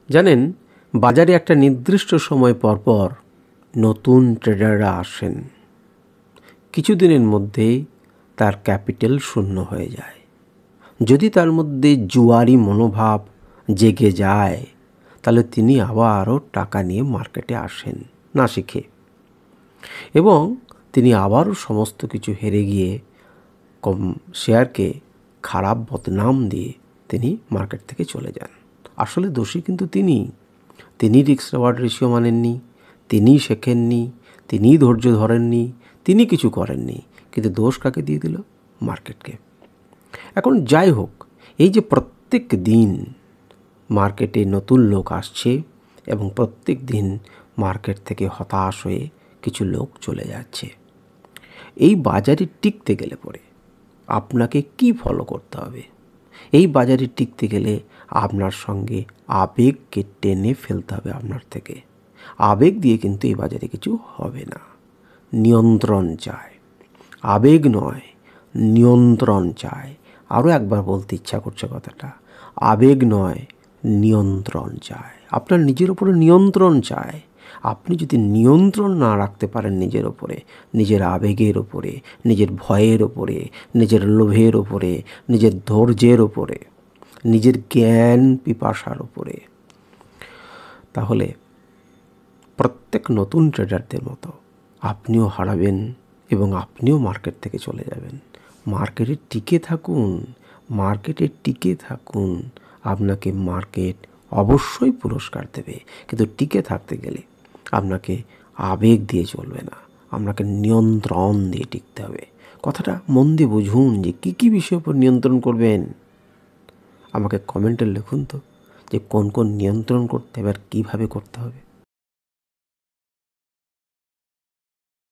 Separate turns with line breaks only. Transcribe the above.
জানেন, বাজারে একটা নির্দিষ্ট সময় পরপর নতুন ট্রেডাররা আসেন। কিছুদিনের মধ্যেই তার ক্যাপিটাল শূন্য হয়ে যায়। যদি তার মধ্যে জুয়ারি মনোভাব জেগে যায়, তাহলে তিনি আবারও টাকা নিয়ে মার্কেটে আসেন না শিখে, এবং তিনি আবারও সমস্ত কিছু হেরে গিয়ে শেয়ারকে খারাপ বদনাম দিয়ে তিনি মার্কেট থেকে চলে যান। আসলে দোষী কিন্তু তিনি রিস্ক রিওয়ার্ড রেশিও মানেননি, তিনিই শেখেননি, তিনিই ধৈর্য ধরেননি, তিনি কিছু করেননি, কিন্তু দোষ কাকে দিয়ে দিল? মার্কেটকে। এখন যাই হোক, এই যে প্রত্যেক দিন মার্কেটে নতুন লোক আসছে এবং প্রত্যেক দিন মার্কেট থেকে হতাশ হয়ে কিছু লোক চলে যাচ্ছে, এই বাজারে টিকতে গেলে পরে আপনাকে কি ফলো করতে হবে? এই বাজারে টিকতে গেলে আপনার সঙ্গে আবেগকে টেনে ফেলতে হবে আপনার থেকে। আবেগ দিয়ে কিন্তু এই বাজারে কিছু হবে না। নিয়ন্ত্রণ চায়, আবেগ নয়, নিয়ন্ত্রণ চায়। আরও একবার বলতে ইচ্ছা করছে কথাটা, আবেগ নয়, নিয়ন্ত্রণ চায়। আপনার নিজের উপরে নিয়ন্ত্রণ চায়। আপনি যদি নিয়ন্ত্রণ না রাখতে পারেন নিজের ওপরে, নিজের আবেগের ওপরে, নিজের ভয়ের ওপরে, নিজের লোভের ওপরে, নিজের ধৈর্যের ওপরে, নিজের জ্ঞান পিপাসার ওপরে, তাহলে প্রত্যেক নতুন ট্রেডারদের মতো আপনিও হারাবেন এবং আপনিও মার্কেট থেকে চলে যাবেন। মার্কেটে টিকে থাকুন, মার্কেটে টিকে থাকুন। আপনাকে মার্কেট অবশ্যই পুরস্কার দেবে, কিন্তু টিকে থাকতে গেলে আপনাকে আবেগ দিয়ে চলবে না, আপনাকে নিয়ন্ত্রণ দিয়ে টিকতে হবে। কথাটা মন দিয়ে বুঝুন যে কী বিষয়ের উপর নিয়ন্ত্রণ করবেন। আমাকে কমেন্টে লিখুন তো যে কোন কোন নিয়ন্ত্রণ করতে হবে আর কীভাবে করতে হবে।